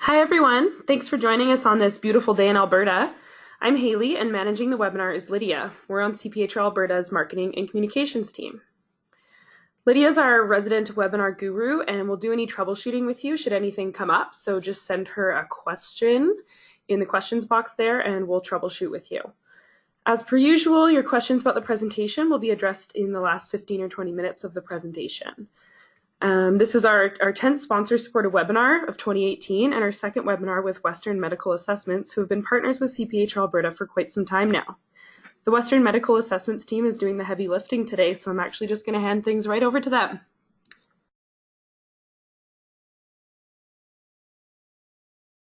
Hi everyone, thanks for joining us on this beautiful day in Alberta. I'm Haley and managing the webinar is Lydia. We're on CPHR Alberta's marketing and communications team. Lydia's our resident webinar guru and will do any troubleshooting with you should anything come up. So just send her a question in the questions box there and we'll troubleshoot with you. As per usual, your questions about the presentation will be addressed in the last 15 or 20 minutes of the presentation. This is our 10th sponsor-supported webinar of 2018 and our second webinar with Western Medical Assessments, who have been partners with CPHR Alberta for quite some time now. The Western Medical Assessments team is doing the heavy lifting today, so I'm actually just going to hand things right over to them.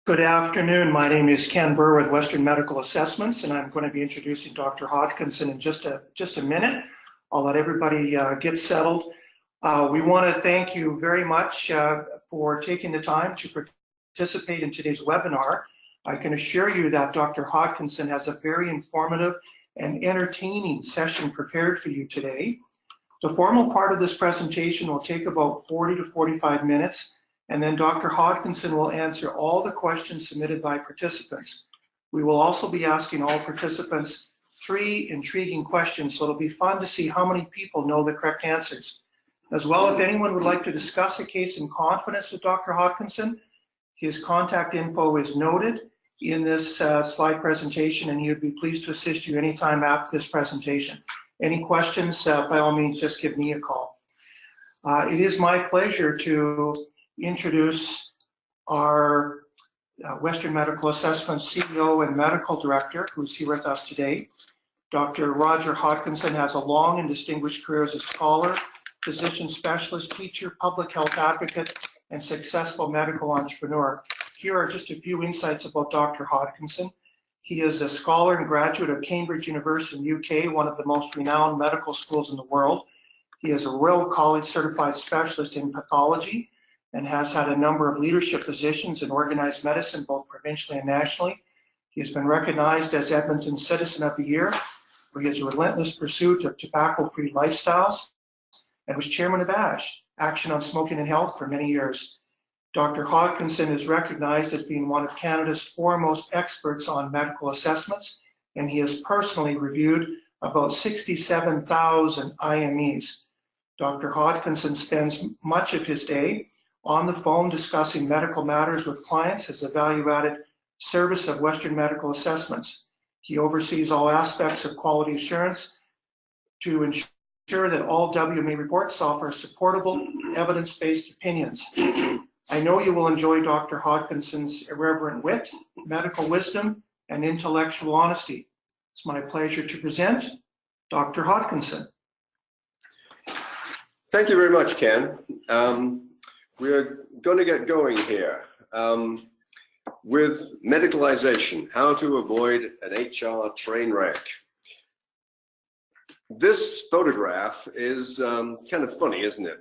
Good afternoon. My name is Ken Burr with Western Medical Assessments, and I'm going to be introducing Dr. Hodkinson in just a minute. I'll let everybody get settled. We want to thank you very much for taking the time to participate in today's webinar. I can assure you that Dr. Hodkinson has a very informative and entertaining session prepared for you today. The formal part of this presentation will take about 40 to 45 minutes, and then Dr. Hodkinson will answer all the questions submitted by participants. We will also be asking all participants 3 intriguing questions, so it'll be fun to see how many people know the correct answers. As well, if anyone would like to discuss a case in confidence with Dr. Hodkinson, his contact info is noted in this slide presentation, and he would be pleased to assist you anytime after this presentation. Any questions, by all means, just give me a call. It is my pleasure to introduce our Western Medical Assessments CEO and Medical Director, who's here with us today. Dr. Roger Hodkinson has a long and distinguished career as a scholar, physician specialist, teacher, public health advocate, and successful medical entrepreneur. Here are just a few insights about Dr. Hodkinson. He is a scholar and graduate of Cambridge University in the UK, one of the most renowned medical schools in the world. He is a Royal College certified specialist in pathology and has had a number of leadership positions in organized medicine, both provincially and nationally. He has been recognized as Edmonton's Citizen of the Year for his relentless pursuit of tobacco-free lifestyles, and was chairman of ASH, Action on Smoking and Health, for many years. Dr. Hodkinson is recognized as being one of Canada's foremost experts on medical assessments, and he has personally reviewed about 67,000 IMEs. Dr. Hodkinson spends much of his day on the phone discussing medical matters with clients as a value-added service of Western Medical Assessments. He oversees all aspects of quality assurance to ensure that all WMA reports offer supportable, evidence-based opinions. I know you will enjoy Dr. Hodkinson's irreverent wit, medical wisdom, and intellectual honesty. It's my pleasure to present Dr. Hodkinson. Thank you very much, Ken. We're going to get going here with medicalization, how to avoid an HR train wreck. This photograph is kind of funny, isn't it?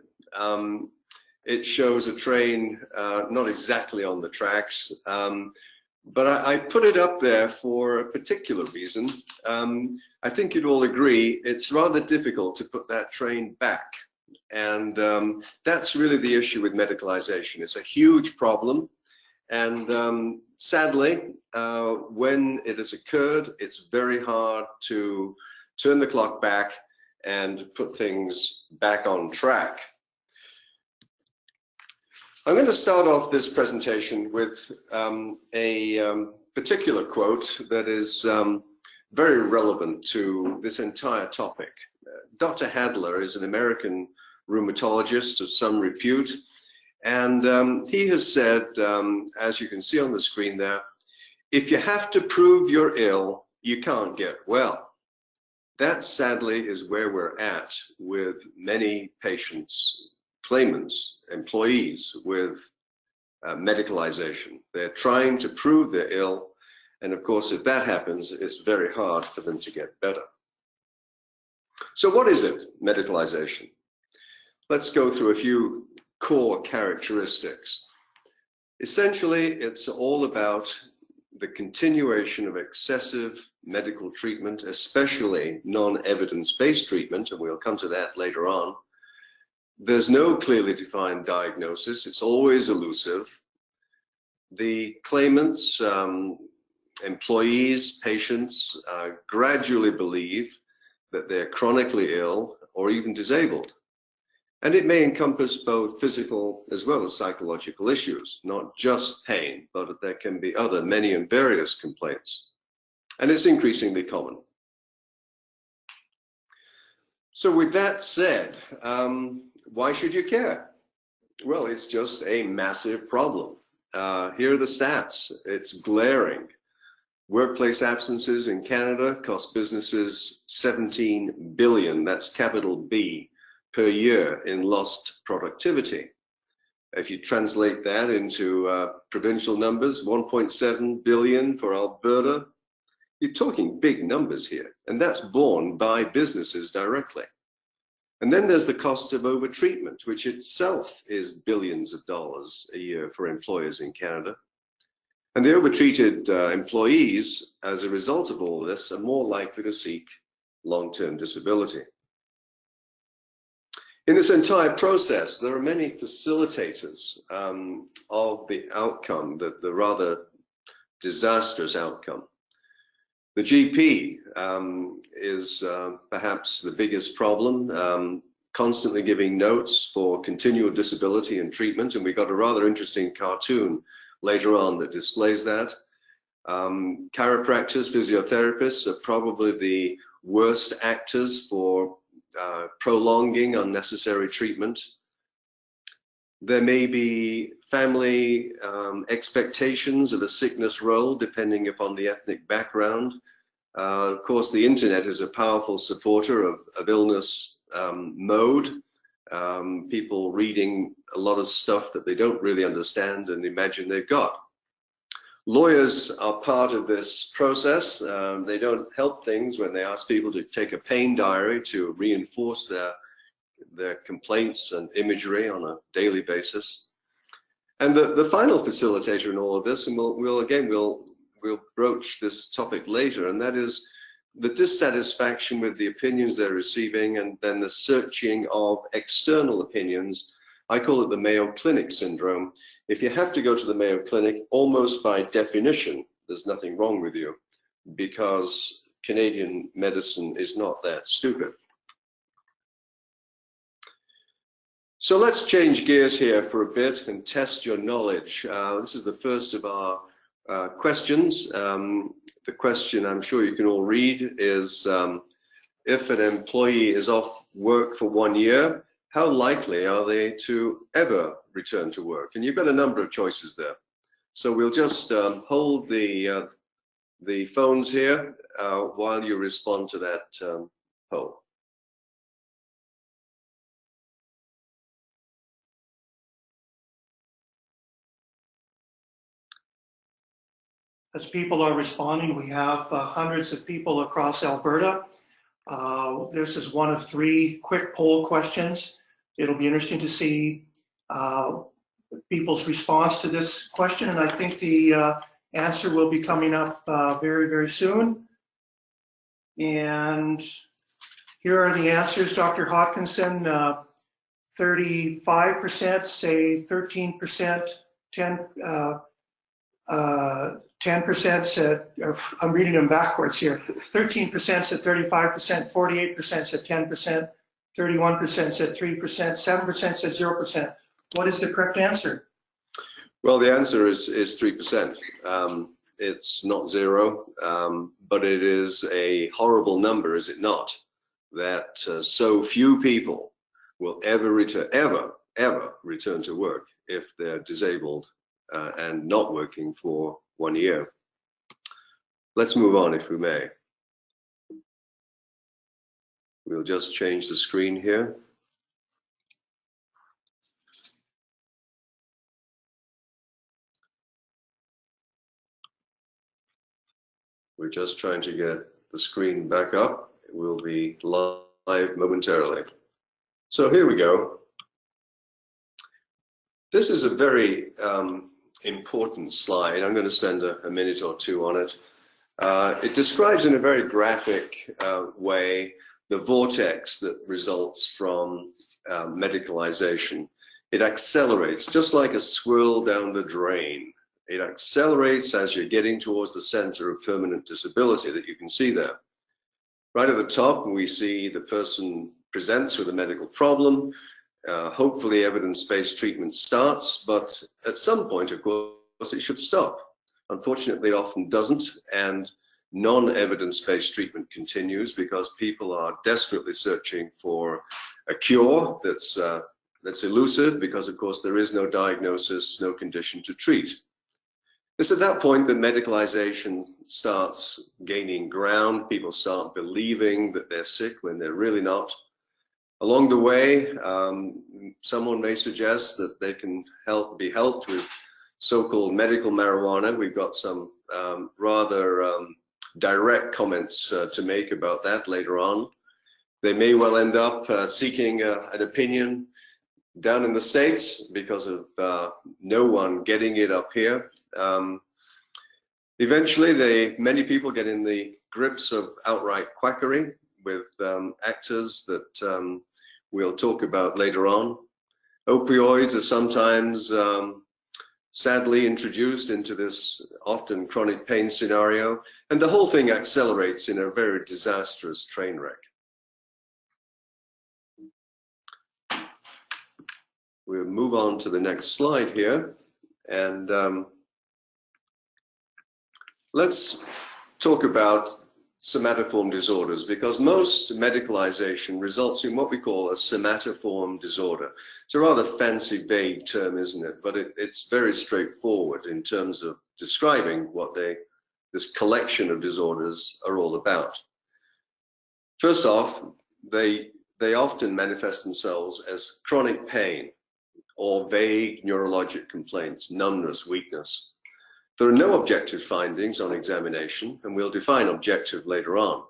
It shows a train not exactly on the tracks, but I put it up there for a particular reason. I think you'd all agree it's rather difficult to put that train back. And that's really the issue with medicalization. It's a huge problem. And sadly, when it has occurred, it's very hard to turn the clock back and put things back on track. I'm going to start off this presentation with a particular quote that is very relevant to this entire topic. Dr. Hadler is an American rheumatologist of some repute, and he has said, as you can see on the screen there, if you have to prove you're ill, you can't get well. That sadly is where we're at with many patients, claimants, employees with medicalization. They're trying to prove they're ill, and of course if that happens, it's very hard for them to get better. So what is it, medicalization? Let's go through a few core characteristics. Essentially, it's all about the continuation of excessive medical treatment, especially non-evidence-based treatment, and we'll come to that later on. There's no clearly defined diagnosis. It's always elusive. the claimants, employees, patients gradually believe that they're chronically ill or even disabled. And it may encompass both physical as well as psychological issues, not just pain, but there can be other, many and various complaints. And it's increasingly common. So with that said, why should you care? Well, it's just a massive problem. Here are the stats. It's glaring. Workplace absences in Canada cost businesses 17 billion, that's capital B, per year in lost productivity. If you translate that into provincial numbers, 1.7 billion for Alberta, you're talking big numbers here, and that's borne by businesses directly. And then there's the cost of overtreatment, which itself is billions of dollars a year for employers in Canada. And the overtreated employees, as a result of all this, are more likely to seek long-term disability. In this entire process, there are many facilitators of the outcome, the rather disastrous outcome. The GP is perhaps the biggest problem, constantly giving notes for continual disability and treatment, and we got a rather interesting cartoon later on that displays that. Chiropractors, physiotherapists are probably the worst actors for prolonging unnecessary treatment. There may be family expectations of a sickness role depending upon the ethnic background. Of course, the internet is a powerful supporter of illness mode. People reading a lot of stuff that they don't really understand and imagine they've got. Lawyers are part of this process. They don't help things when they ask people to take a pain diary to reinforce their complaints and imagery on a daily basis. And the final facilitator in all of this, and we'll broach this topic later, and that is the dissatisfaction with the opinions they're receiving and then the searching of external opinions. I call it the Mayo Clinic syndrome. If you have to go to the Mayo Clinic, almost by definition, there's nothing wrong with you, because Canadian medicine is not that stupid. So let's change gears here for a bit and test your knowledge. This is the first of our questions. The question I'm sure you can all read is, if an employee is off work for 1 year, how likely are they to ever return to work? And you've got a number of choices there. So we'll just hold the phones here while you respond to that poll. As people are responding, we have hundreds of people across Alberta. This is one of 3 quick poll questions. It'll be interesting to see people's response to this question, and I think the answer will be coming up very, very soon. And here are the answers, Dr. Hodkinson. 35% say 13%, 10% said, I'm reading them backwards here, 13% said 35%, 48% said 10%, 31% said 3%, 7% said 0%. What is the correct answer? Well, the answer is 3%. It's not 0, but it is a horrible number, is it not? That so few people will ever return to work if they're disabled and not working for 1 year. Let's move on, if we may. We'll just change the screen here. We're just trying to get the screen back up. It will be live momentarily. So here we go. This is a very important slide. I'm going to spend a minute or 2 on it. It describes in a very graphic way the vortex that results from medicalization. It accelerates just like a swirl down the drain It accelerates as you're getting towards the center of permanent disability that you can see there. Right at the top, we see the person presents with a medical problem. Hopefully evidence-based treatment starts, but at some point, of course, it should stop. Unfortunately, it often doesn't, and non-evidence-based treatment continues because people are desperately searching for a cure that's elusive, because of course there is no diagnosis, no condition to treat. It's at that point that medicalization starts gaining ground. People start believing that they're sick when they're really not. Along the way, someone may suggest that they can be helped with so-called medical marijuana. We've got some rather direct comments to make about that later on. They may well end up seeking an opinion down in the States because of no one getting it up here. Eventually, many people get in the grips of outright quackery with actors that we'll talk about later on. Opioids are sometimes sadly introduced into this often chronic pain scenario, and the whole thing accelerates in a very disastrous train wreck. We'll move on to the next slide here, and let's talk about somatoform disorders, because most medicalization results in what we call a somatoform disorder. It's a rather fancy, vague term, isn't it? But it's very straightforward in terms of describing what this collection of disorders are all about. First off, they often manifest themselves as chronic pain or vague neurologic complaints, numbness, weakness. There are no objective findings on examination, and we'll define objective later on.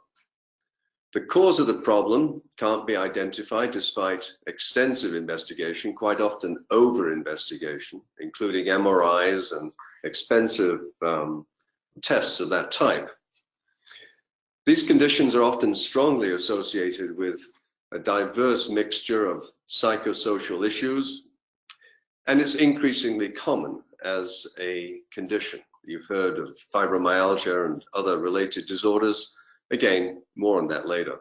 The cause of the problem can't be identified despite extensive investigation, quite often over-investigation, including MRIs and expensive tests of that type. These conditions are often strongly associated with a diverse mixture of psychosocial issues, and it's increasingly common as a condition. You've heard of fibromyalgia and other related disorders. Again, more on that later.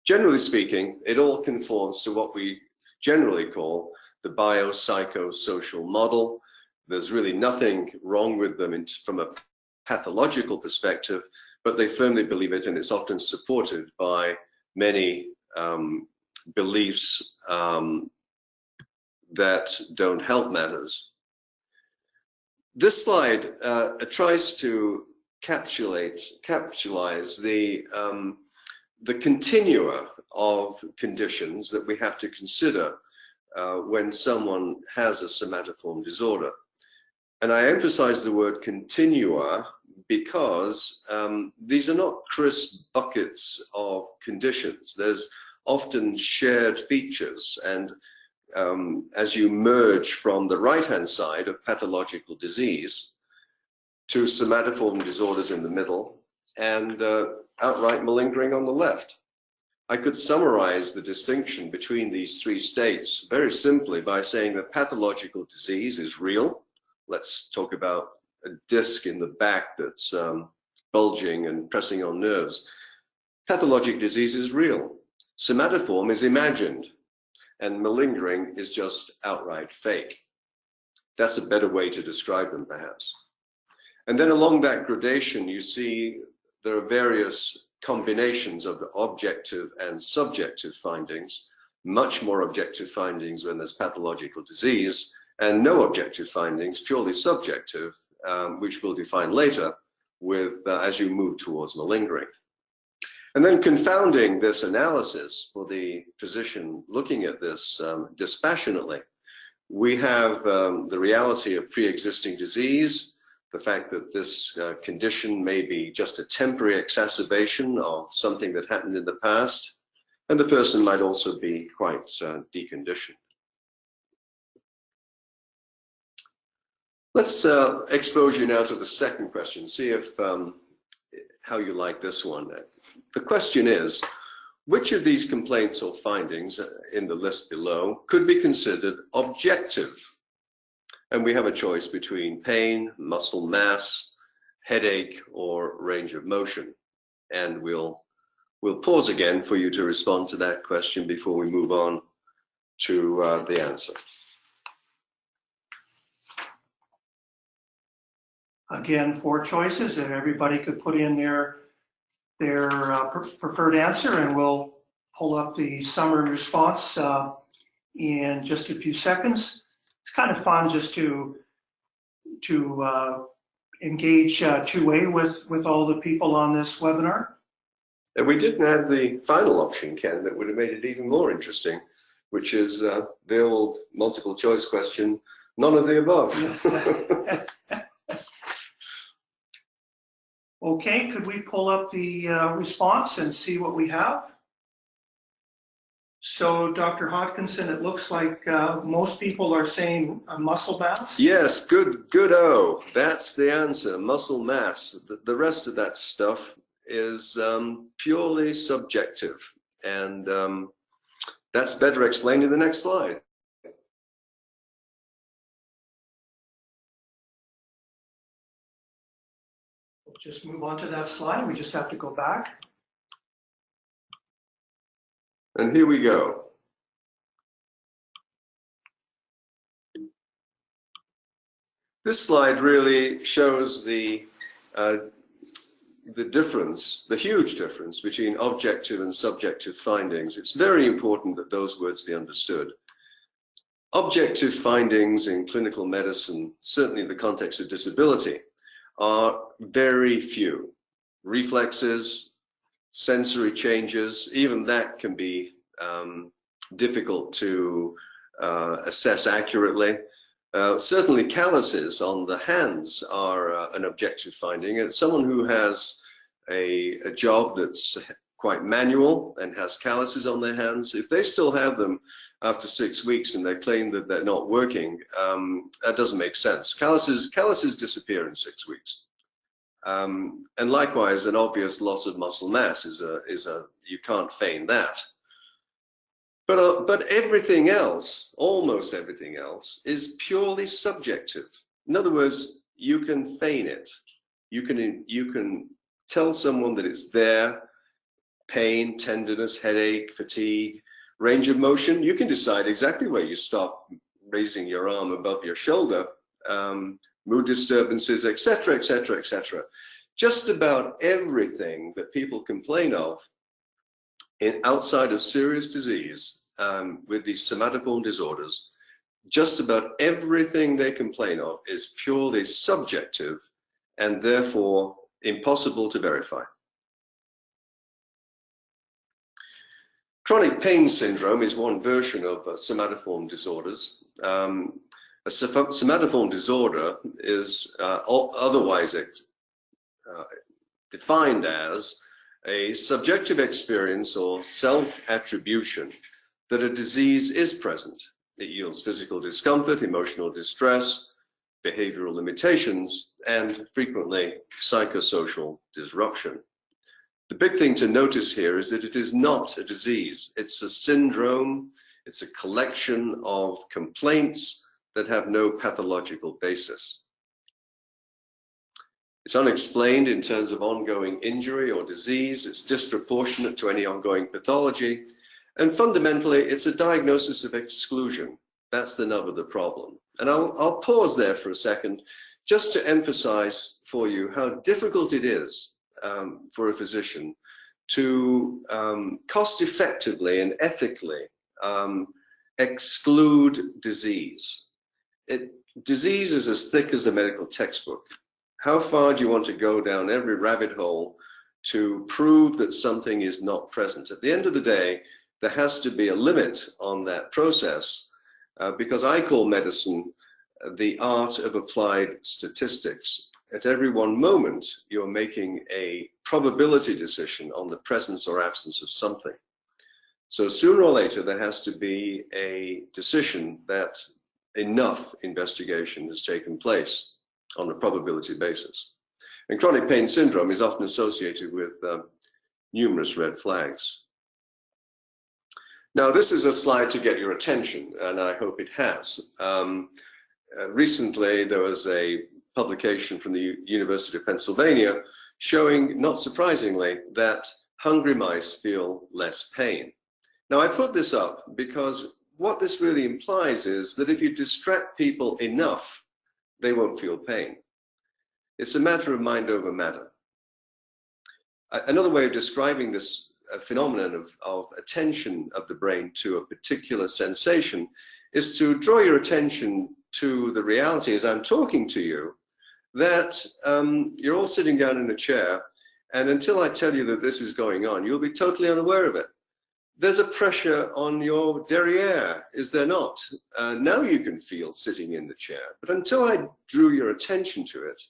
Generally speaking, it all conforms to what we generally call the biopsychosocial model. There's really nothing wrong with them from a pathological perspective, but they firmly believe it, and it's often supported by many beliefs that don't help matters. This slide tries to capsulize the continua of conditions that we have to consider when someone has a somatoform disorder. And I emphasize the word continua because these are not crisp buckets of conditions. There's often shared features, and as you merge from the right-hand side of pathological disease to somatoform disorders in the middle and outright malingering on the left. I could summarize the distinction between these three states very simply by saying that pathological disease is real. Let's talk about a disc in the back that's bulging and pressing on nerves. Pathologic disease is real. Somatoform is imagined, and malingering is just outright fake. That's a better way to describe them, perhaps. And then along that gradation, you see there are various combinations of the objective and subjective findings, much more objective findings when there's pathological disease, and no objective findings, purely subjective, which we'll define later with as you move towards malingering. And then confounding this analysis for the physician looking at this dispassionately, we have the reality of pre-existing disease, the fact that this condition may be just a temporary exacerbation of something that happened in the past, and the person might also be quite deconditioned. Let's expose you now to the second question, see if how you like this one. The question is, which of these complaints or findings in the list below could be considered objective? And we have a choice between pain, muscle mass, headache, or range of motion. And we'll pause again for you to respond to that question before we move on to the answer. Again, 4 choices, and everybody could put in their preferred answer, and we'll pull up the summary response in just a few seconds. It's kind of fun just to engage two-way with all the people on this webinar. And we didn't add the final option, Ken, that would have made it even more interesting, which is the old multiple choice question, none of the above. Yes. Okay, could we pull up the response and see what we have? So, Dr. Hodkinson, it looks like most people are saying muscle mass. Yes, good-o. That's the answer, muscle mass. The rest of that stuff is purely subjective. And that's better explained in the next slide. We'll just move on to that slide. We just have to go back. And here we go. This slide really shows the difference, the huge difference between objective and subjective findings. It's very important that those words be understood. Objective findings in clinical medicine, certainly in the context of disability, are very few. Reflexes, sensory changes, even that can be difficult to assess accurately. Certainly calluses on the hands are an objective finding, and someone who has a job that's quite manual and has calluses on their hands, if they still have them after 6 weeks and they claim that they're not working, that doesn't make sense. Calluses disappear in 6 weeks. And likewise, an obvious loss of muscle mass is you can't feign that. But everything else, almost everything else, is purely subjective. In other words, you can feign it. You can tell someone that it's there. Pain, tenderness, headache, fatigue, range of motion. You can decide exactly where you stop raising your arm above your shoulder. Mood disturbances, etc., etc., etc. Just about everything that people complain of outside of serious disease with these somatoform disorders, just about everything they complain of is purely subjective and therefore impossible to verify. Chronic pain syndrome is one version of somatoform disorders. A somatoform disorder is otherwise defined as a subjective experience or self-attribution that a disease is present. It yields physical discomfort, emotional distress, behavioral limitations, and frequently psychosocial disruption. The big thing to notice here is that it is not a disease. It's a syndrome. It's a collection of complaints that have no pathological basis. It's unexplained in terms of ongoing injury or disease. It's disproportionate to any ongoing pathology. And fundamentally, it's a diagnosis of exclusion. That's the nub of the problem. And I'll pause there for a second just to emphasize for you how difficult it is for a physician to cost effectively and ethically exclude disease. Disease is as thick as the medical textbook. How far do you want to go down every rabbit hole to prove that something is not present? At the end of the day, there has to be a limit on that process because I call medicine the art of applied statistics. At every one moment, you're making a probability decision on the presence or absence of something. So sooner or later, there has to be a decision that enough investigation has taken place on a probability basis. And chronic pain syndrome is often associated with numerous red flags. Now, this is a slide to get your attention, and I hope it has. Recently, there was a publication from the University of Pennsylvania showing, not surprisingly, that hungry mice feel less pain. Now, I put this up because what this really implies is that if you distract people enough, they won't feel pain. It's a matter of mind over matter. Another way of describing this phenomenon of attention of the brain to a particular sensation is to draw your attention to the reality as I'm talking to you, that you're all sitting down in a chair, and until I tell you that this is going on, you'll be totally unaware of it. There's a pressure on your derriere, is there not? Now you can feel sitting in the chair, but until I drew your attention to it,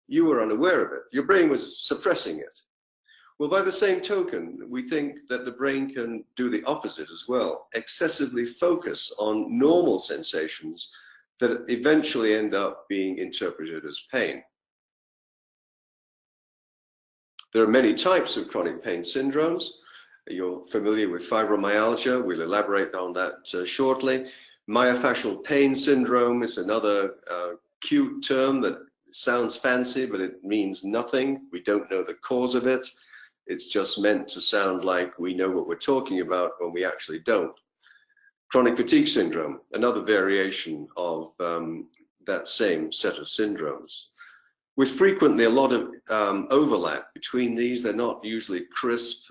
you were unaware of it. Your brain was suppressing it. Well, by the same token, we think that the brain can do the opposite as well, excessively focus on normal sensations that eventually end up being interpreted as pain. There are many types of chronic pain syndromes. You're familiar with fibromyalgia. We'll elaborate on that shortly. Myofascial pain syndrome is another cute term that sounds fancy, but it means nothing. We don't know the cause of it. It's just meant to sound like we know what we're talking about when we actually don't. Chronic fatigue syndrome, another variation of that same set of syndromes. With frequently a lot of overlap between these. They're not usually crisp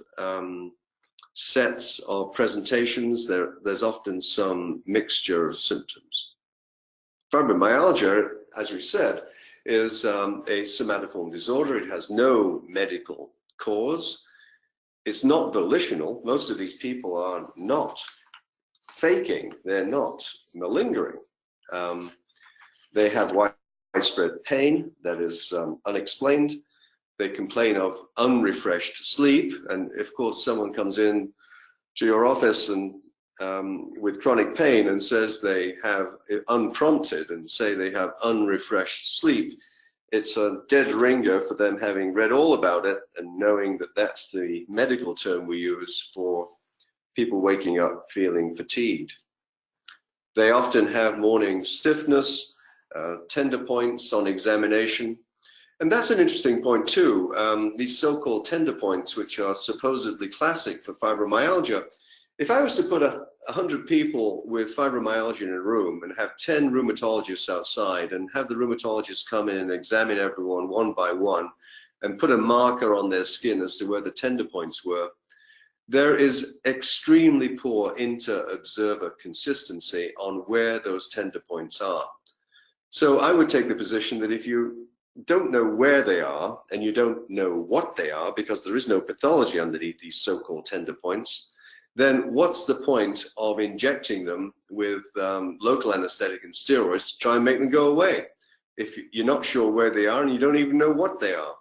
sets of presentations. There's often some mixture of symptoms. Fibromyalgia, as we said, is a somatoform disorder. It has no medical cause. It's not volitional. Most of these people are not faking. They're not malingering. They have widespread pain that is unexplained. They complain of unrefreshed sleep. And of course, someone comes in to your office and with chronic pain and says they have unprompted and say they have unrefreshed sleep. It's a dead ringer for them, having read all about it and knowing that that's the medical term we use for people waking up feeling fatigued. They often have morning stiffness, tender points on examination. And that's an interesting point too. These so-called tender points, which are supposedly classic for fibromyalgia. If I was to put 100 people with fibromyalgia in a room and have 10 rheumatologists outside and have the rheumatologists come in and examine everyone one by one and put a marker on their skin as to where the tender points were, there is extremely poor inter-observer consistency on where those tender points are. So I would take the position that if you don't know where they are and you don't know what they are, because there is no pathology underneath these so-called tender points, then what's the point of injecting them with local anesthetic and steroids to try and make them go away if you're not sure where they are and you don't even know what they are?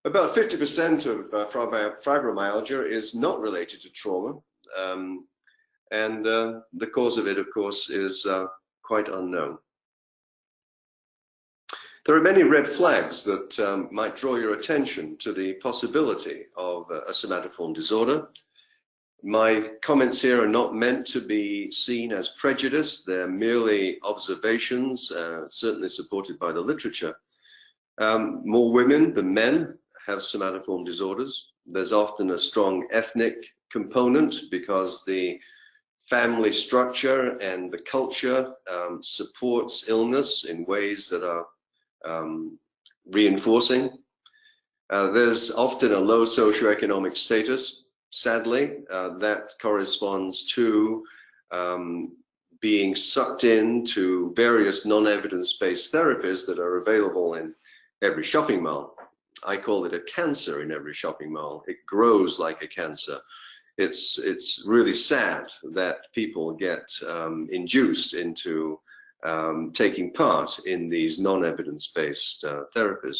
About 50% of fibromyalgia is not related to trauma, and the cause of it, of course, is quite unknown. There are many red flags that might draw your attention to the possibility of a somatoform disorder. My comments here are not meant to be seen as prejudice. They're merely observations, certainly supported by the literature. More women than men have somatoform disorders. There's often a strong ethnic component because the family structure and the culture supports illness in ways that are reinforcing. There's often a low socioeconomic status. Sadly, that corresponds to being sucked into various non-evidence-based therapies that are available in every shopping mall. I call it a cancer in every shopping mall. It grows like a cancer. It's really sad that people get induced into taking part in these non-evidence-based therapies.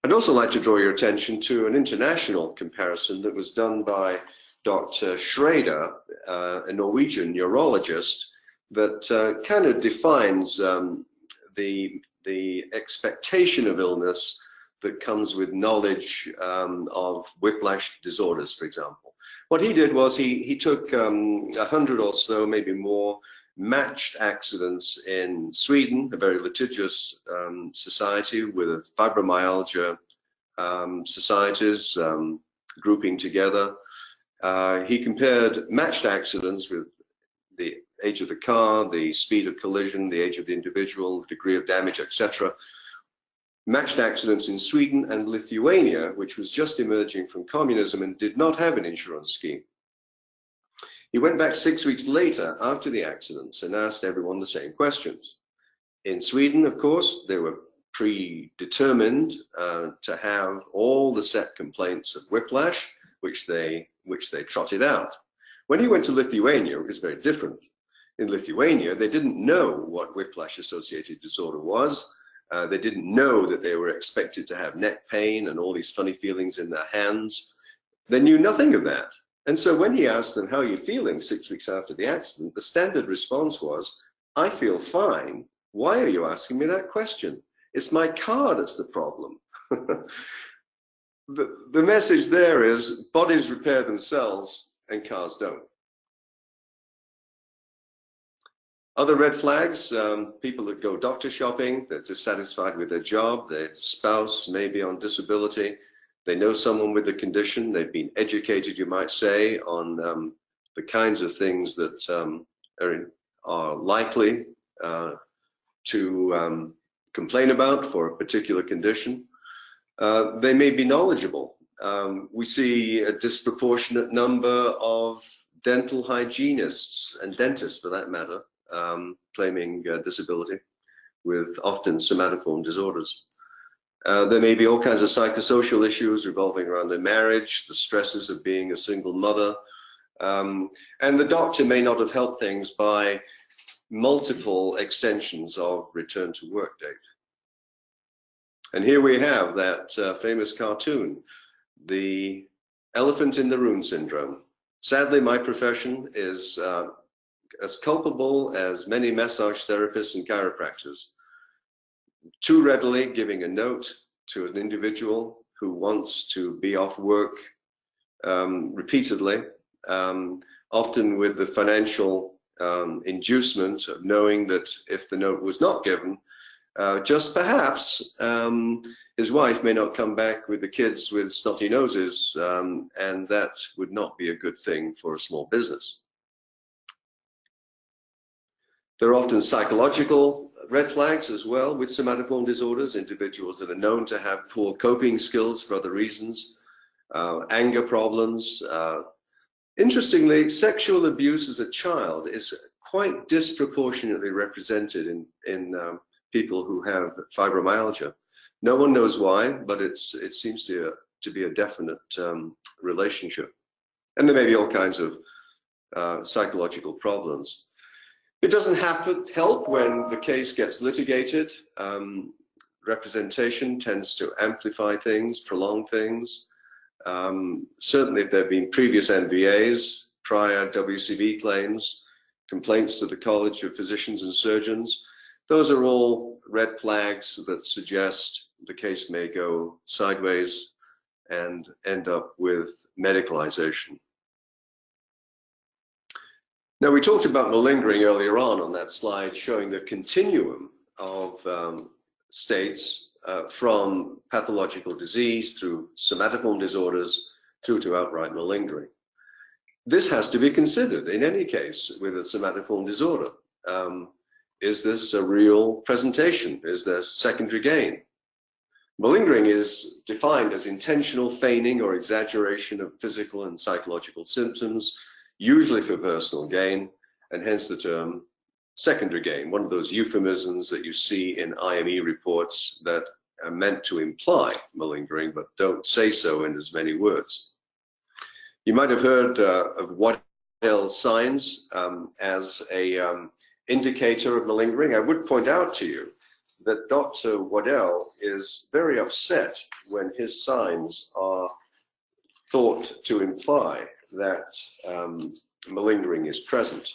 I'd also like to draw your attention to an international comparison that was done by Dr. Schrader, a Norwegian neurologist, that kind of defines the expectation of illness that comes with knowledge of whiplash disorders, for example. What he did was he took 100 or so, maybe more, matched accidents in Sweden, a very litigious society with fibromyalgia societies grouping together. He compared matched accidents with the age of the car, the speed of collision, the age of the individual, the degree of damage, etc. Matched accidents in Sweden and Lithuania, which was just emerging from communism and did not have an insurance scheme. He went back 6 weeks later after the accidents and asked everyone the same questions. In Sweden, of course, they were predetermined to have all the set complaints of whiplash, which they trotted out. When he went to Lithuania, it was very different. In Lithuania, they didn't know what whiplash-associated disorder was. They didn't know that they were expected to have neck pain and all these funny feelings in their hands. They knew nothing of that. And so when he asked them, how are you feeling 6 weeks after the accident, the standard response was, I feel fine. Why are you asking me that question? It's my car that's the problem. The message there is bodies repair themselves and cars don't. Other red flags, people that go doctor shopping, they're dissatisfied with their job, their spouse may be on disability, they know someone with the condition, they've been educated, you might say, on the kinds of things that are likely to complain about for a particular condition. They may be knowledgeable. We see a disproportionate number of dental hygienists and dentists, for that matter, claiming disability with often somatoform disorders. There may be all kinds of psychosocial issues revolving around their marriage, the stresses of being a single mother, and the doctor may not have helped things by multiple extensions of return to work date. And here we have that famous cartoon, the elephant in the room syndrome. Sadly, my profession is as culpable as many massage therapists and chiropractors. Too readily giving a note to an individual who wants to be off work repeatedly, often with the financial inducement of knowing that if the note was not given, just perhaps his wife may not come back with the kids with snotty noses, and that would not be a good thing for a small business. There are often psychological red flags as well with somatoform disorders, individuals that are known to have poor coping skills for other reasons, anger problems. Interestingly, sexual abuse as a child is quite disproportionately represented in people who have fibromyalgia. No one knows why, but it seems to be a definite relationship. And there may be all kinds of psychological problems. It doesn't help when the case gets litigated. Representation tends to amplify things, prolong things. Certainly if there have been previous MVAs, prior WCB claims, complaints to the College of Physicians and Surgeons, those are all red flags that suggest the case may go sideways and end up with medicalization. Now, we talked about malingering earlier on that slide, showing the continuum of states from pathological disease through somatoform disorders through to outright malingering. This has to be considered in any case with a somatoform disorder. Is this a real presentation? Is there secondary gain? Malingering is defined as intentional feigning or exaggeration of physical and psychological symptoms, usually for personal gain, and hence the term secondary gain, one of those euphemisms that you see in IME reports that are meant to imply malingering, but don't say so in as many words. You might have heard of Waddell's signs as a indicator of malingering. I would point out to you that Dr. Waddell is very upset when his signs are thought to imply that malingering is present.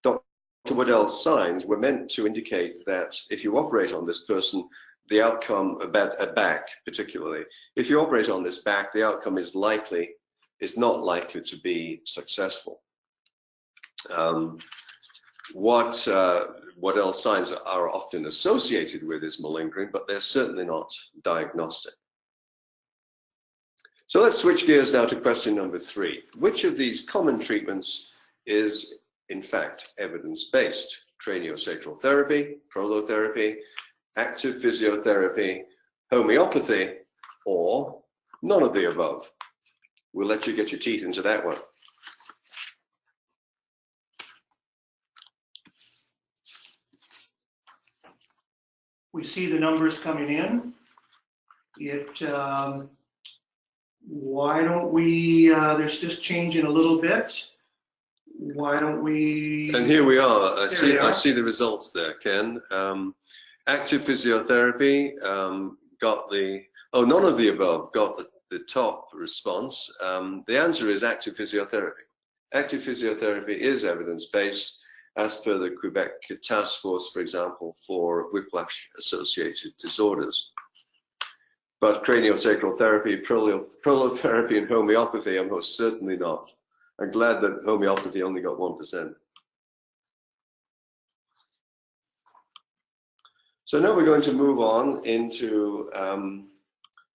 Dr. Waddell's signs were meant to indicate that if you operate on this person, the outcome, a back particularly, if you operate on this back, the outcome is not likely to be successful. What else signs are often associated with is malingering, but they're certainly not diagnostic. So let's switch gears now to question number 3. Which of these common treatments is in fact evidence-based? Craniosacral therapy, prolotherapy, active physiotherapy, homeopathy, or none of the above? We'll let you get your teeth into that one. We see the numbers coming in. Why don't we, there's just changing a little bit. Why don't we? And here we are. I see the results there, Ken. Active physiotherapy got the, none of the above got the top response. The answer is active physiotherapy. Active physiotherapy is evidence-based, as per the Quebec Task Force, for example, for whiplash-associated disorders. But craniosacral therapy, prolotherapy, and homeopathy are most certainly not. I'm glad that homeopathy only got 1%. So now we're going to move on into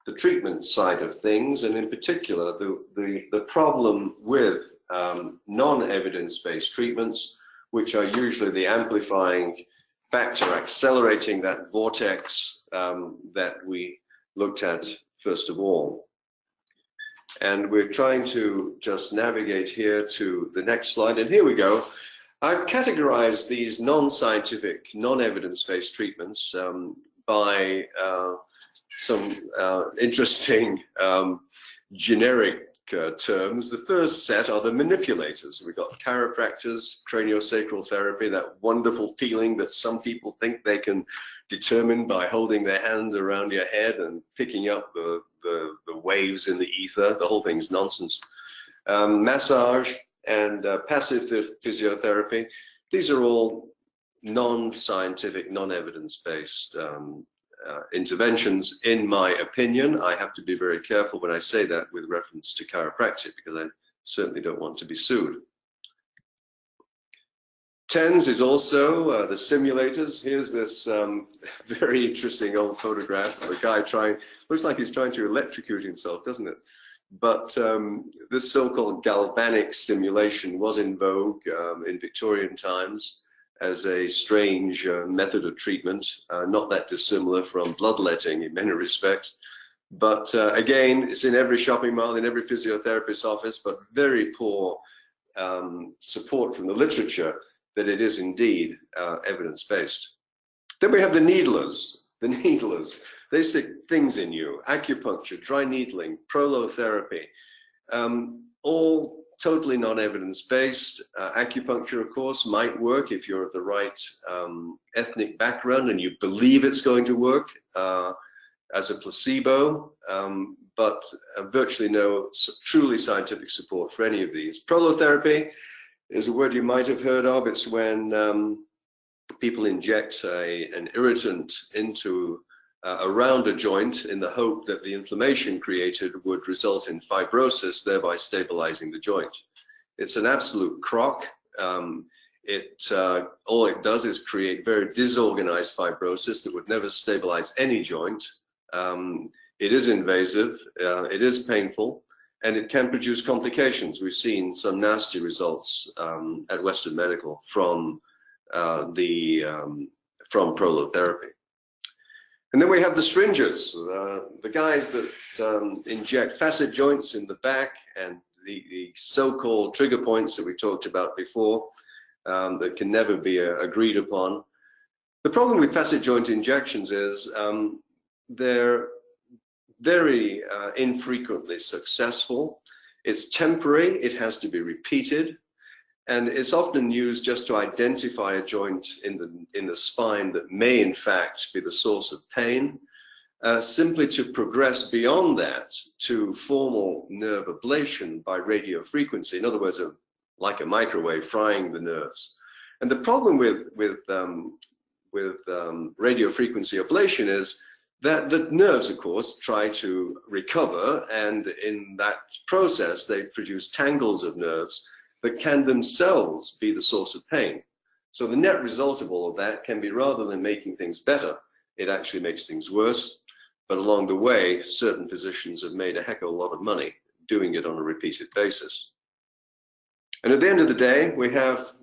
the treatment side of things, and in particular, the problem with non-evidence-based treatments, which are usually the amplifying factor accelerating that vortex that we looked at first of all. And we're trying to just navigate here to the next slide, and here we go. I've categorized these non-scientific, non-evidence-based treatments by some interesting generic terms. The first set are the manipulators. We've got chiropractors, craniosacral therapy, that wonderful feeling that some people think they can determine by holding their hand around your head and picking up the waves in the ether. The whole thing's nonsense. Massage and passive physiotherapy. These are all non-scientific, non-evidence-based interventions, in my opinion. I have to be very careful when I say that with reference to chiropractic, because I certainly don't want to be sued. TENS is also the simulators. Here's this very interesting old photograph of a guy looks like he's trying to electrocute himself, doesn't it? But this so-called galvanic stimulation was in vogue in Victorian times as a strange method of treatment, not that dissimilar from bloodletting in many respects. But again, it's in every shopping mall, in every physiotherapist's office, but very poor support from the literature that it is indeed evidence-based. Then we have the needlers. The needlers, they stick things in you: acupuncture, dry needling, prolotherapy, all totally non-evidence-based. Acupuncture, of course, might work if you're of the right ethnic background and you believe it's going to work as a placebo, but virtually no truly scientific support for any of these. Prolotherapy is a word you might have heard of. It's when people inject an irritant into around a joint in the hope that the inflammation created would result in fibrosis, thereby stabilizing the joint. It's an absolute crock. All it does is create very disorganized fibrosis that would never stabilize any joint. It is invasive, it is painful, and it can produce complications. We've seen some nasty results at Western Medical from prolotherapy. And then we have the stringers, the guys that inject facet joints in the back, and the so-called trigger points that we talked about before that can never be agreed upon. The problem with facet joint injections is they're very infrequently successful. It's temporary, it has to be repeated, and it's often used just to identify a joint in the spine that may in fact be the source of pain, simply to progress beyond that to formal nerve ablation by radio frequency. In other words, like a microwave frying the nerves. And the problem with radio frequency ablation is that the nerves, of course, try to recover, and in that process they produce tangles of nerves that can themselves be the source of pain. So the net result of all of that can be, rather than making things better, it actually makes things worse. But along the way, certain physicians have made a heck of a lot of money doing it on a repeated basis. And at the end of the day, we have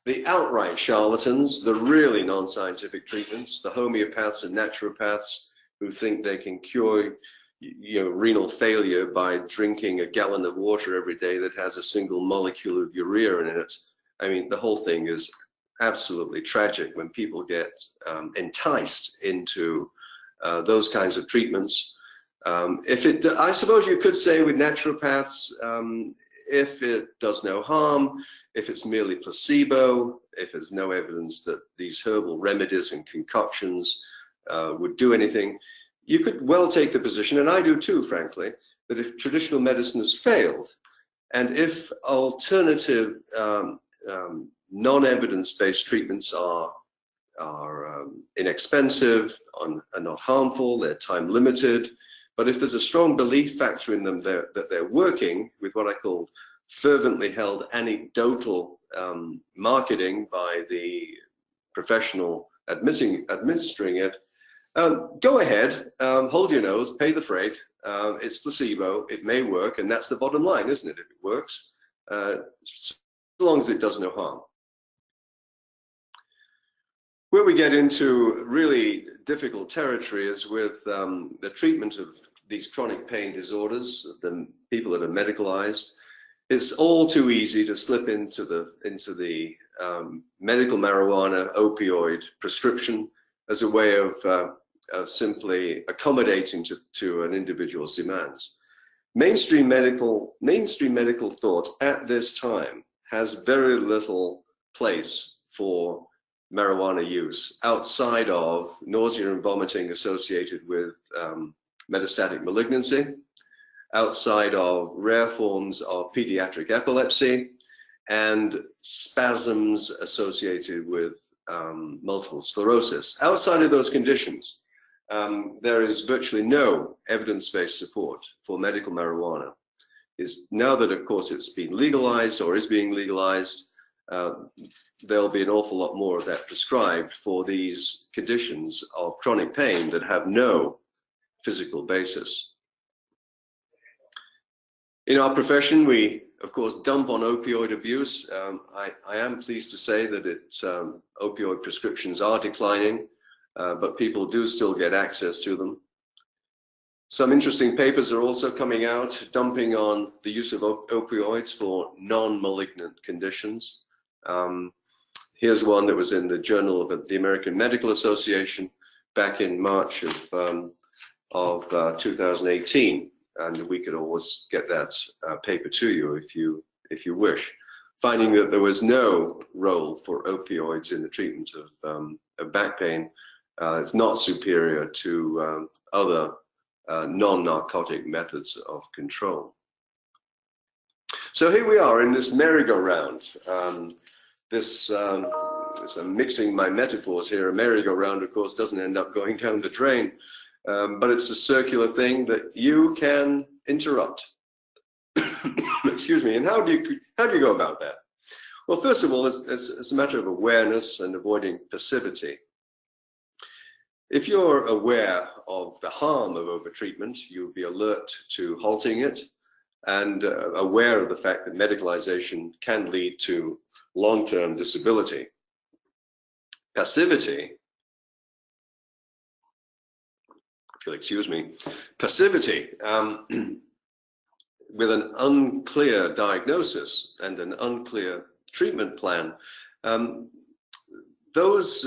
the outright charlatans, the really non-scientific treatments, the homeopaths and naturopaths who think they can cure renal failure by drinking a gallon of water every day that has a single molecule of urea in it. I mean, the whole thing is absolutely tragic when people get enticed into those kinds of treatments. I suppose you could say with naturopaths, if it does no harm, if it's merely placebo, if there's no evidence that these herbal remedies and concoctions would do anything, you could well take the position, and I do too, frankly, that if traditional medicine has failed, and if alternative non-evidence-based treatments are inexpensive, are not harmful, they're time limited, but if there's a strong belief factor in them that they're working with what I call fervently held anecdotal marketing by the professional administering it, go ahead, hold your nose, pay the freight. It's placebo, it may work, and that's the bottom line, isn't it, if it works, so long as it does no harm. Where we get into really difficult territory is with the treatment of these chronic pain disorders, the people that are medicalized. It's all too easy to slip into the medical marijuana opioid prescription as a way of simply accommodating to an individual's demands. Mainstream medical thought at this time has very little place for marijuana use outside of nausea and vomiting associated with metastatic malignancy, outside of rare forms of pediatric epilepsy, and spasms associated with multiple sclerosis. Outside of those conditions, there is virtually no evidence-based support for medical marijuana. Now that, of course, it's been legalized or is being legalized, there'll be an awful lot more of that prescribed for these conditions of chronic pain that have no physical basis. In our profession, we, of course, dump on opioid abuse. I am pleased to say that opioid prescriptions are declining, but people do still get access to them. Some interesting papers are also coming out, dumping on the use of opioids for non-malignant conditions. Here's one that was in the Journal of the American Medical Association back in March of 2018. And we could always get that paper to you if you wish, finding that there was no role for opioids in the treatment of back pain. It's not superior to other non-narcotic methods of control. So here we are in this merry-go-round. I'm mixing my metaphors here. A merry-go-round, of course, doesn't end up going down the drain. But it's a circular thing that you can interrupt. Excuse me. And how do you go about that? Well, first of all, it's a matter of awareness and avoiding passivity. If you're aware of the harm of overtreatment, you'll be alert to halting it and aware of the fact that medicalization can lead to long-term disability. Passivity, excuse me, passivity with an unclear diagnosis and an unclear treatment plan, those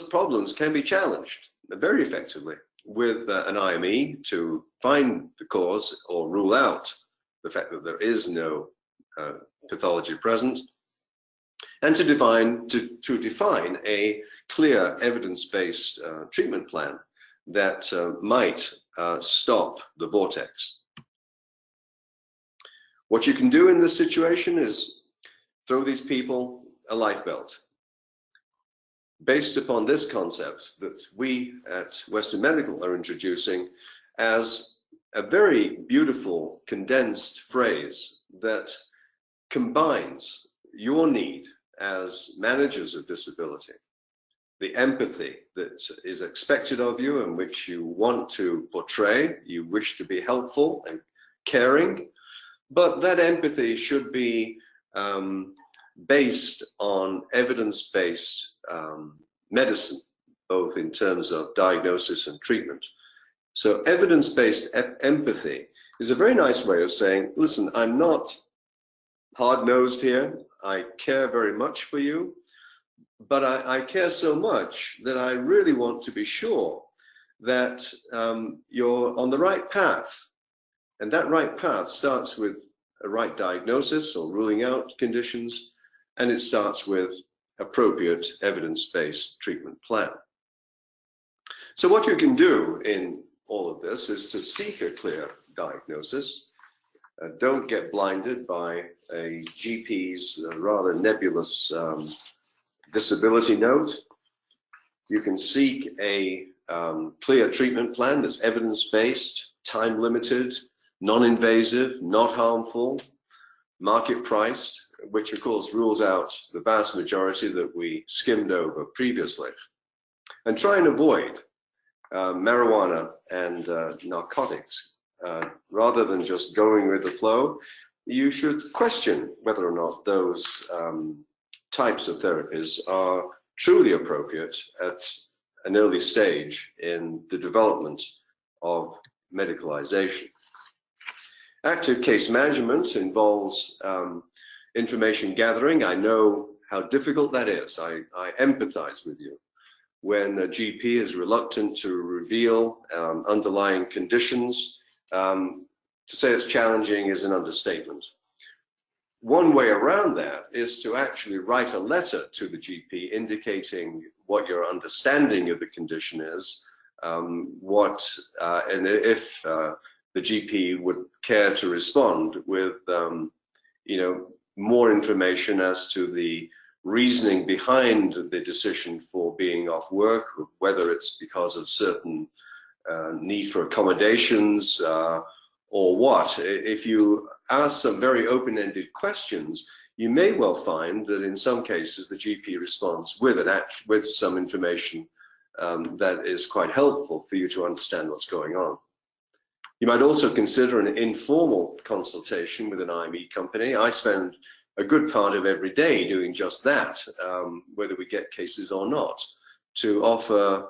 problems can be challenged very effectively with an IME to find the cause or rule out the fact that there is no pathology present, and to define a clear evidence-based treatment plan that might stop the vortex. What you can do in this situation is throw these people a life belt. Based upon this concept that we at Western Medical are introducing as a very beautiful condensed phrase that combines your need as managers of disability, the empathy that is expected of you and which you want to portray. You wish to be helpful and caring, but that empathy should be based on evidence-based medicine, both in terms of diagnosis and treatment. So evidence-based empathy is a very nice way of saying, listen, I'm not hard-nosed here. I care very much for you, but I care so much that I really want to be sure that you're on the right path. And that right path starts with a right diagnosis or ruling out conditions, and it starts with appropriate evidence-based treatment plan. So what you can do in all of this is to seek a clear diagnosis. Don't get blinded by a GP's rather nebulous disability note. You can seek a clear treatment plan that's evidence-based, time-limited, non-invasive, not harmful, market-priced, which of course rules out the vast majority that we skimmed over previously. And try and avoid marijuana and narcotics. Rather than just going with the flow, you should question whether or not those types of therapies are truly appropriate at an early stage in the development of medicalization. Active case management involves information gathering. I know how difficult that is. I empathize with you. When a GP is reluctant to reveal underlying conditions, to say it's challenging is an understatement. One way around that is to actually write a letter to the GP indicating what your understanding of the condition is, and if the GP would care to respond with more information as to the reasoning behind the decision for being off work, whether it's because of certain need for accommodations or what. If you ask some very open-ended questions, you may well find that in some cases the GP responds with some information that is quite helpful for you to understand what's going on. You might also consider an informal consultation with an IME company. I spend a good part of every day doing just that, whether we get cases or not, to offer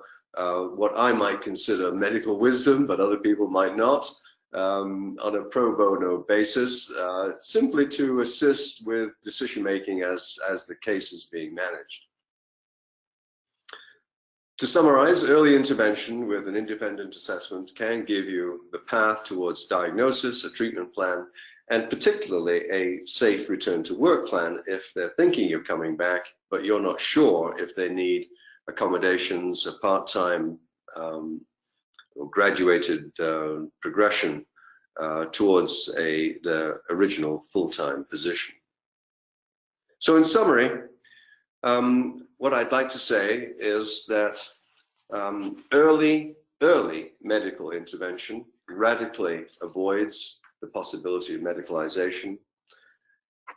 what I might consider medical wisdom, but other people might not, on a pro bono basis, simply to assist with decision-making as the case is being managed. To summarize, early intervention with an independent assessment can give you the path towards diagnosis, a treatment plan, and particularly a safe return to work plan if they're thinking of coming back, but you're not sure if they need accommodations, a part-time or graduated progression towards the original full-time position. So in summary, what I'd like to say is that early medical intervention radically avoids the possibility of medicalization.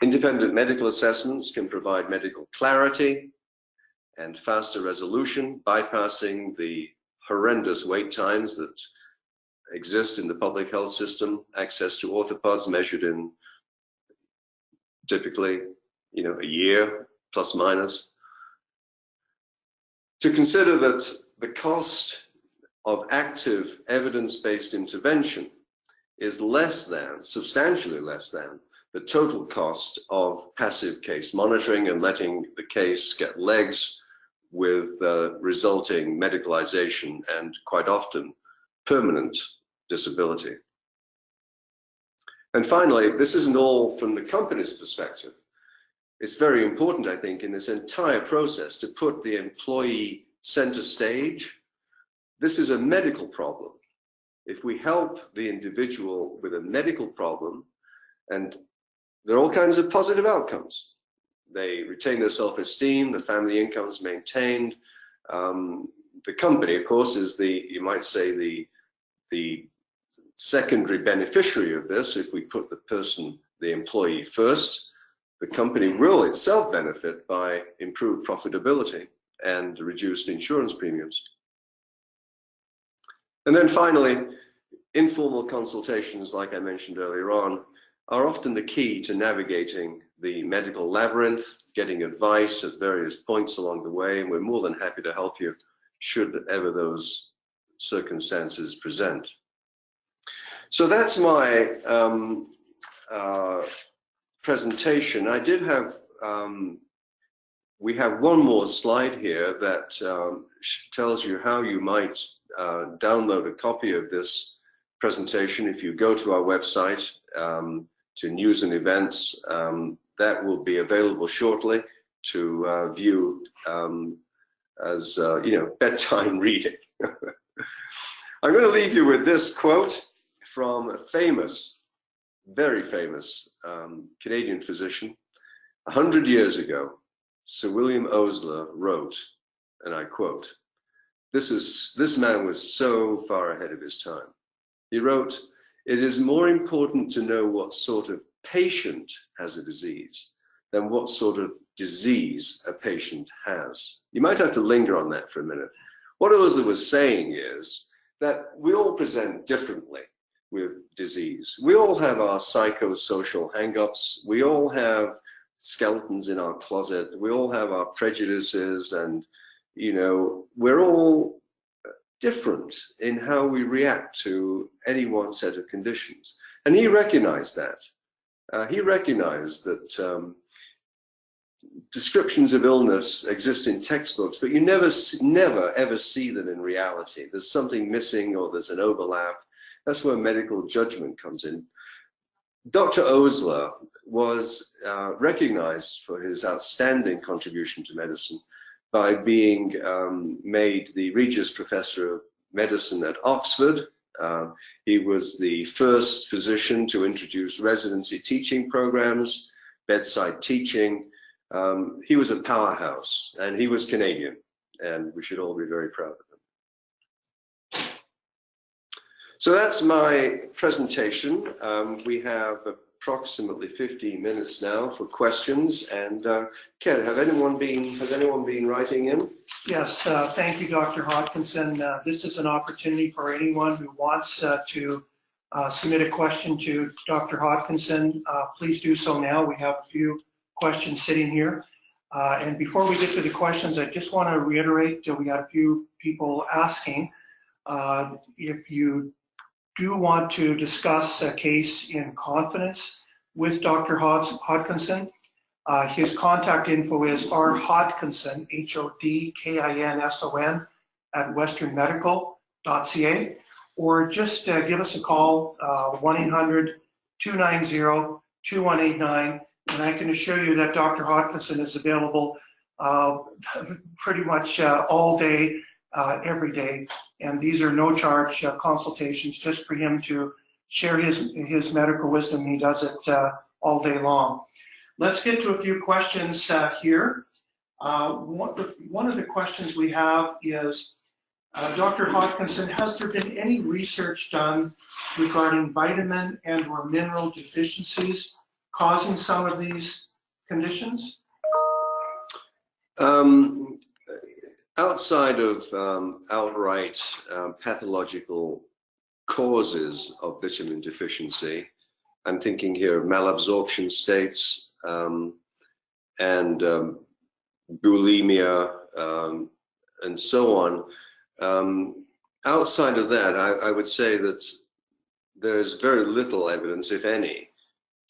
Independent medical assessments can provide medical clarity and faster resolution, bypassing the horrendous wait times that exist in the public health system, access to orthopods measured in typically, a year plus minus. To consider that the cost of active evidence-based intervention is substantially less than the total cost of passive case monitoring and letting the case get legs with resulting medicalization and quite often permanent disability. And finally, this isn't all from the company's perspective. It's very important, I think, in this entire process to put the employee center stage. This is a medical problem. If we help the individual with a medical problem, and there are all kinds of positive outcomes. They retain their self-esteem, the family income is maintained. The company, of course, is you might say, the secondary beneficiary of this if we put the employee first. the company will itself benefit by improved profitability and reduced insurance premiums. And then finally, informal consultations, like I mentioned earlier on, are often the key to navigating the medical labyrinth, getting advice at various points along the way, and we're more than happy to help you should ever those circumstances present. So that's my presentation. I did have, we have one more slide here that tells you how you might download a copy of this presentation. If you go to our website, to news and events, that will be available shortly to view as you know, bedtime reading. I'm going to leave you with this quote from a famous, very famous Canadian physician. 100 years ago, Sir William Osler wrote, and I quote, this man was so far ahead of his time. He wrote, "It is more important to know what sort of patient has a disease than what sort of disease a patient has." You might have to linger on that for a minute. What Osler was saying is that we all present differently with disease. We all have our psychosocial hang-ups. We all have skeletons in our closet. We all have our prejudices, and you know, we're all different in how we react to any one set of conditions. And he recognized that. He recognized that descriptions of illness exist in textbooks, but you never ever see them in reality. There's something missing, or there's an overlap. That's where medical judgment comes in. Dr. Osler was recognized for his outstanding contribution to medicine by being made the Regius Professor of Medicine at Oxford. He was the first physician to introduce residency teaching programs, bedside teaching. He was a powerhouse, and he was Canadian, and we should all be very proud of him. So that's my presentation. We have approximately 15 minutes now for questions. And Ken, has anyone been writing in? Yes, thank you, Dr. Hodkinson. This is an opportunity for anyone who wants to submit a question to Dr. Hodkinson. Please do so now. We have a few questions sitting here. And before we get to the questions, I just want to reiterate that we got a few people asking if you do want to discuss a case in confidence with Dr. Hodkinson. His contact info is rhodkinson, Hodkinson, at westernmedical.ca, or just give us a call, 1-800-290-2189, and I can assure you that Dr. Hodkinson is available pretty much all day, every day, and these are no charge consultations, just for him to share his medical wisdom. He does it all day long. Let's get to a few questions here. One of the questions we have is, Dr. Hodkinson, has there been any research done regarding vitamin and or mineral deficiencies causing some of these conditions? Outside of outright pathological causes of vitamin deficiency, I'm thinking here of malabsorption states and bulimia and so on. Outside of that, I would say that there is very little evidence, if any,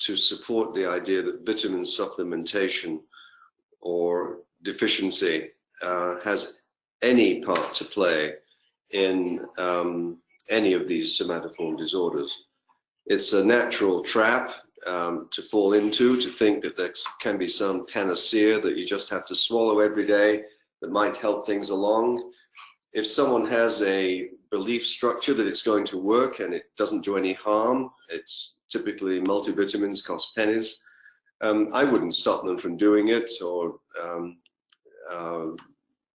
to support the idea that vitamin supplementation or deficiency has any part to play in any of these somatoform disorders. It's a natural trap to fall into, to think that there can be some panacea that you just have to swallow every day that might help things along. If someone has a belief structure that it's going to work and it doesn't do any harm, it's typically multivitamins, cost pennies, I wouldn't stop them from doing it, or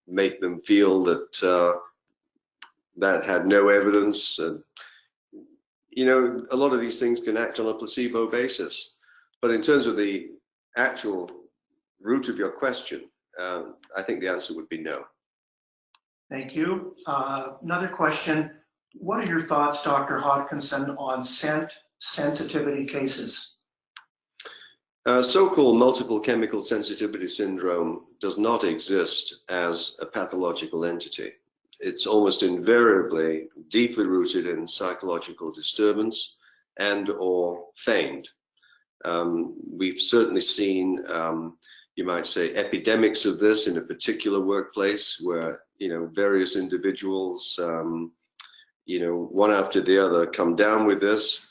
make them feel that that had no evidence. You know, a lot of these things can act on a placebo basis. But in terms of the actual root of your question, I think the answer would be no. Thank you. Another question. What are your thoughts, Dr. Hodkinson, on scent sensitivity cases? So-called multiple chemical sensitivity syndrome does not exist as a pathological entity. It's almost invariably deeply rooted in psychological disturbance and or feigned. We've certainly seen, you might say, epidemics of this in a particular workplace where, various individuals, one after the other come down with this.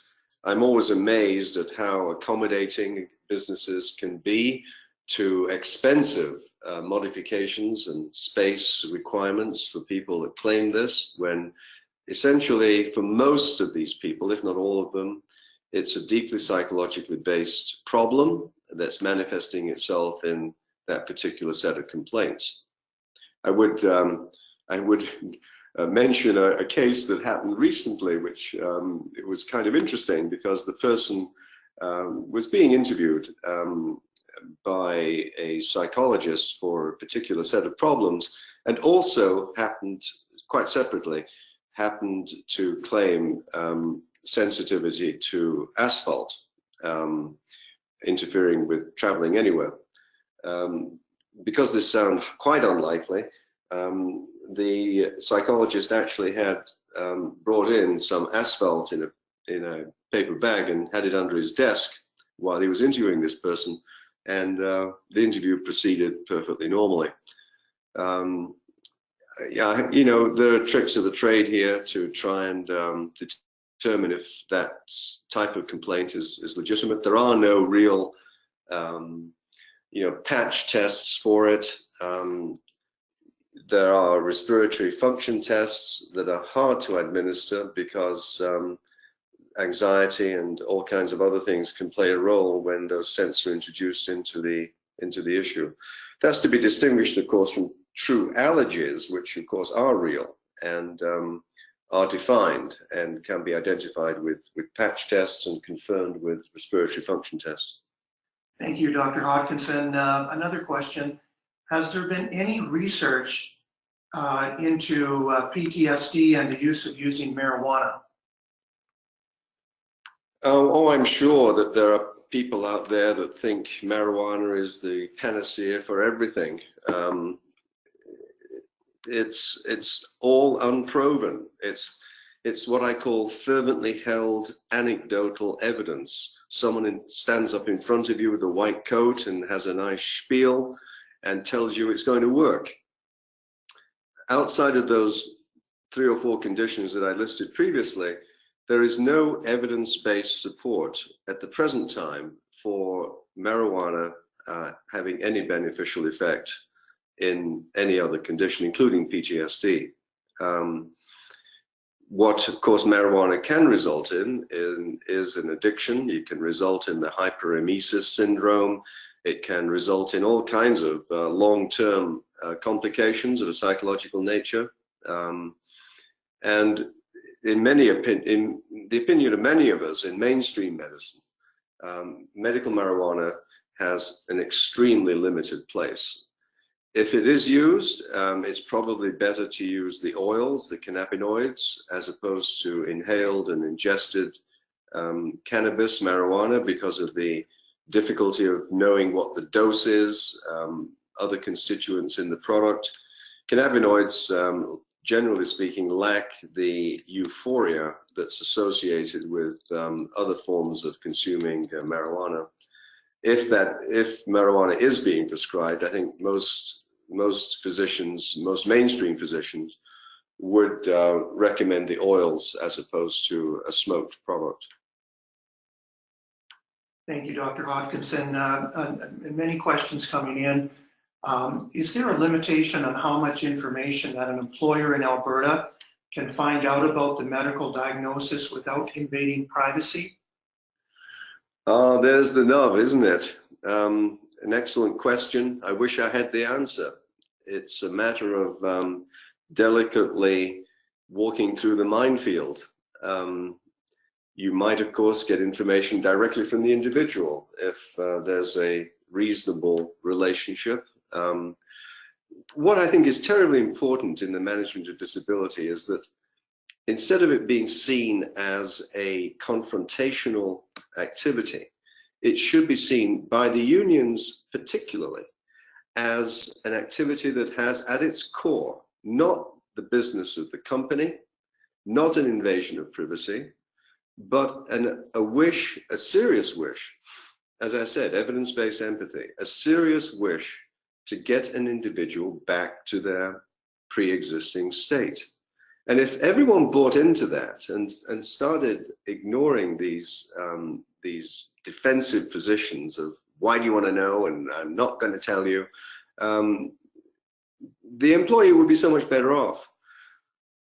I'm always amazed at how accommodating businesses can be to expensive modifications and space requirements for people that claim this, when essentially for most of these people, if not all of them, it's a deeply psychologically based problem that's manifesting itself in that particular set of complaints. I would mention a case that happened recently, which it was kind of interesting because the person was being interviewed by a psychologist for a particular set of problems, and also happened, quite separately, happened to claim sensitivity to asphalt interfering with traveling anywhere. Because this sounds quite unlikely, the psychologist actually had brought in some asphalt in a paper bag and had it under his desk while he was interviewing this person, and the interview proceeded perfectly normally. Yeah, there are tricks of the trade here to try and determine if that type of complaint is legitimate. There are no real patch tests for it. There are respiratory function tests that are hard to administer because anxiety and all kinds of other things can play a role when those scents are introduced into the issue. That's to be distinguished, of course, from true allergies, which of course are real and are defined and can be identified with patch tests and confirmed with respiratory function tests. Thank you, Dr. Hodkinson. Another question. Has there been any research into PTSD and the use of using marijuana? Oh, I'm sure that there are people out there that think marijuana is the panacea for everything. It's all unproven. It's what I call fervently held anecdotal evidence. Someone stands up in front of you with a white coat and has a nice spiel and tells you it's going to work. Outside of those 3 or 4 conditions that I listed previously, there is no evidence-based support at the present time for marijuana having any beneficial effect in any other condition, including PTSD. What, of course, marijuana can result in is an addiction. It can result in the hyperemesis syndrome. It can result in all kinds of long-term complications of a psychological nature. And in the opinion of many of us in mainstream medicine, medical marijuana has an extremely limited place. If it is used, it's probably better to use the oils, the cannabinoids, as opposed to inhaled and ingested cannabis, marijuana, because of the difficulty of knowing what the dose is, other constituents in the product. Cannabinoids, generally speaking, lack the euphoria that's associated with other forms of consuming marijuana. If marijuana is being prescribed, I think most physicians, most mainstream physicians, would recommend the oils as opposed to a smoked product. Thank you, Dr. Hodkinson. Many questions coming in. Is there a limitation on how much information that an employer in Alberta can find out about the medical diagnosis without invading privacy? There's the nub, isn't it? An excellent question. I wish I had the answer. It's a matter of delicately walking through the minefield. You might, of course, get information directly from the individual if there's a reasonable relationship. What I think is terribly important in the management of disability is that instead of it being seen as a confrontational activity, it should be seen by the unions particularly as an activity that has at its core not the business of the company, not an invasion of privacy, but a wish, a serious wish, as I said, evidence-based empathy, a serious wish to get an individual back to their pre-existing state. And if everyone bought into that and started ignoring these defensive positions of why do you want to know and I'm not going to tell you, the employee would be so much better off.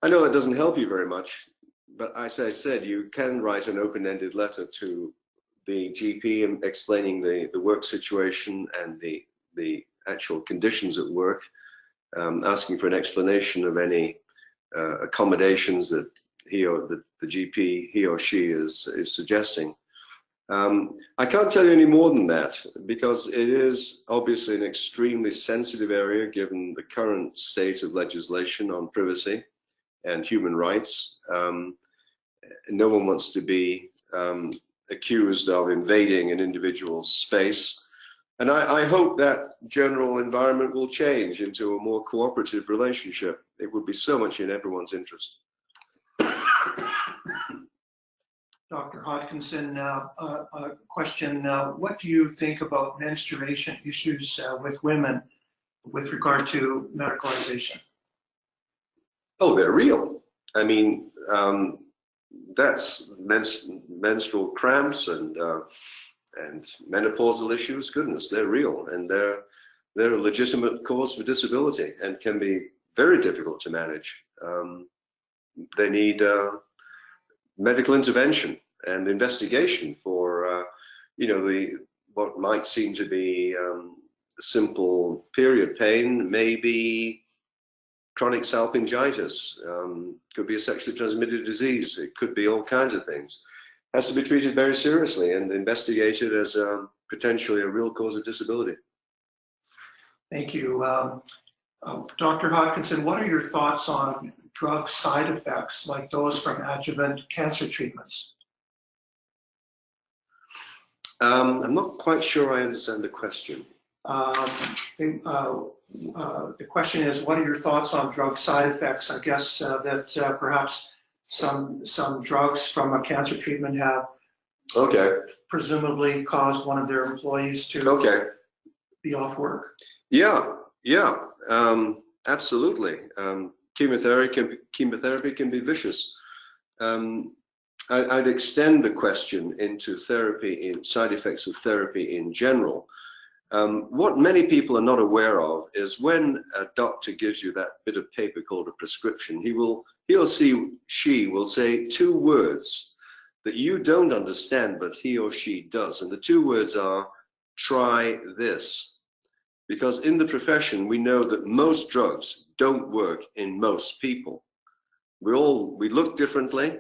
I know that doesn't help you very much, but as I said, you can write an open-ended letter to the GP explaining the work situation and the actual conditions at work, asking for an explanation of any accommodations that the GP, he or she is suggesting. I can't tell you any more than that because it is obviously an extremely sensitive area given the current state of legislation on privacy and human rights. No one wants to be accused of invading an individual's space. And I hope that general environment will change into a more cooperative relationship. It would be so much in everyone's interest. Dr. Hodkinson, a question, what do you think about menstruation issues with women with regard to medicalization? Oh, they're real. I mean, that's menstrual cramps and menopausal issues. Goodness, they're real, and they're a legitimate cause for disability and can be very difficult to manage. They need medical intervention and investigation for, what might seem to be simple period pain, maybe chronic salpingitis, could be a sexually transmitted disease. It could be all kinds of things. Has to be treated very seriously and investigated as potentially a real cause of disability. Thank you. Dr. Hodkinson, what are your thoughts on drug side effects like those from adjuvant cancer treatments? I'm not quite sure I understand the question. The question is, what are your thoughts on drug side effects? I guess that perhaps some drugs from a cancer treatment have presumably caused one of their employees to be off work. Yeah, absolutely. Chemotherapy can be vicious. I'd extend the question into therapy, in side effects of therapy in general. What many people are not aware of is when a doctor gives you that bit of paper called a prescription, she will say two words that you don't understand, but he or she does. And the two words are, try this. Because in the profession, we know that most drugs don't work in most people. We look differently,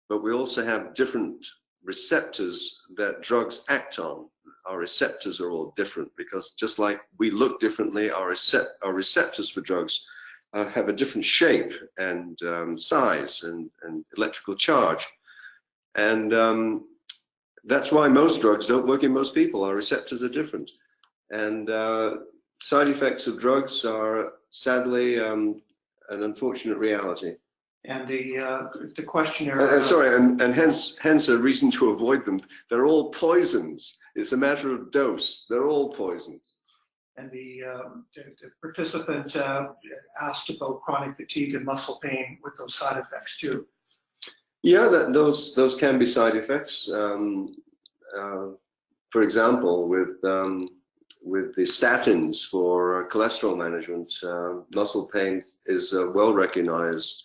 but we also have different receptors that drugs act on. Our receptors are all different because just like we look differently, our receptors for drugs have a different shape and size and electrical charge. And that's why most drugs don't work in most people. Our receptors are different. And side effects of drugs are sadly an unfortunate reality. And the questionnaire. And hence a reason to avoid them. They're all poisons. It's a matter of dose. They're all poisons. And the participant asked about chronic fatigue and muscle pain with those side effects too. Yeah, those can be side effects. For example, with the statins for cholesterol management, muscle pain is a well-recognized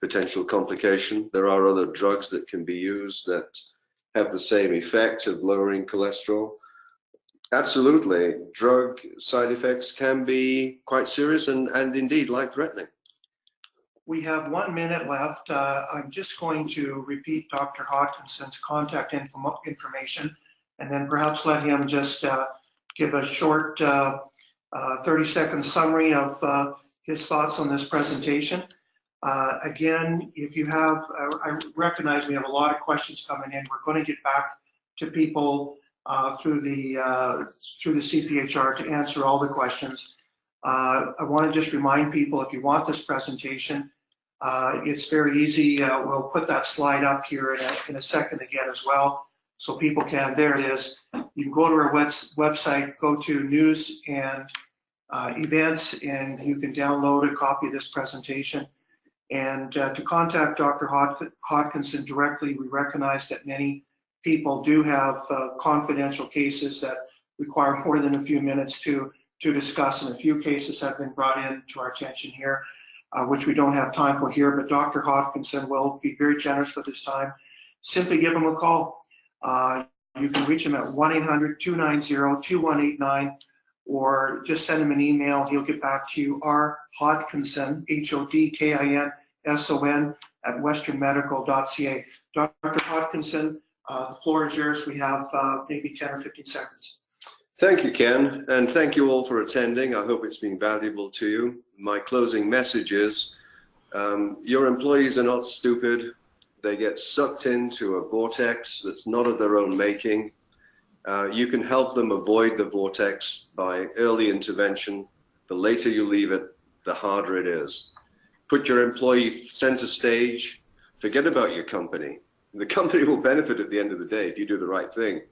potential complication. There are other drugs that can be used that have the same effect of lowering cholesterol. Absolutely, drug side effects can be quite serious and indeed life-threatening. We have 1 minute left. I'm just going to repeat Dr. Hodkinson's contact information and then perhaps let him just give a short 30-second summary of his thoughts on this presentation. Again, if you have, I recognize we have a lot of questions coming in. We're going to get back to people through the CPHR to answer all the questions. I want to just remind people, if you want this presentation, it's very easy. We'll put that slide up here in a second again as well, so people can, there it is. You can go to our website, go to news and events, and you can download a copy of this presentation. And to contact Dr. Hodkinson directly, we recognize that many people do have confidential cases that require more than a few minutes to discuss, and a few cases have been brought in to our attention here, which we don't have time for here, but Dr. Hodkinson will be very generous with his time. Simply give him a call. You can reach him at 1-800-290-2189, or just send him an email. He'll get back to you, Hodkinson, Hodkinson, at westernmedical.ca. Dr. Hodkinson, the floor is yours. We have maybe 10 or 15 seconds. Thank you, Ken, and thank you all for attending. I hope it's been valuable to you. My closing message is, your employees are not stupid. They get sucked into a vortex that's not of their own making. You can help them avoid the vortex by early intervention. The later you leave it, the harder it is. Put your employee center stage. Forget about your company. The company will benefit at the end of the day if you do the right thing.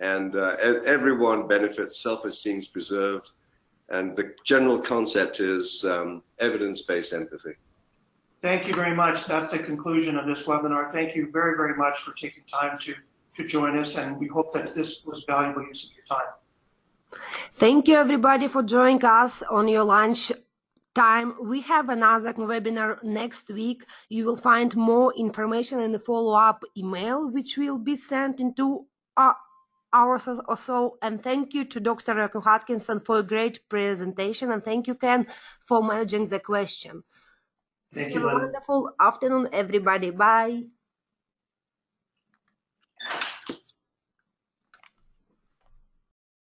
And everyone benefits, self-esteem is preserved. And the general concept is evidence-based empathy. Thank you very much. That's the conclusion of this webinar. Thank you very, very much for taking time to join us, and we hope that this was valuable use of your time. Thank you, everybody, for joining us on your lunch time. We have another webinar next week. You will find more information in the follow-up email, which will be sent in 2 hours or so. And thank you to Dr. Hodkinson for a great presentation, and thank you, Ken, for managing the question. Thank Have you, a Lynn. wonderful afternoon, everybody. Bye.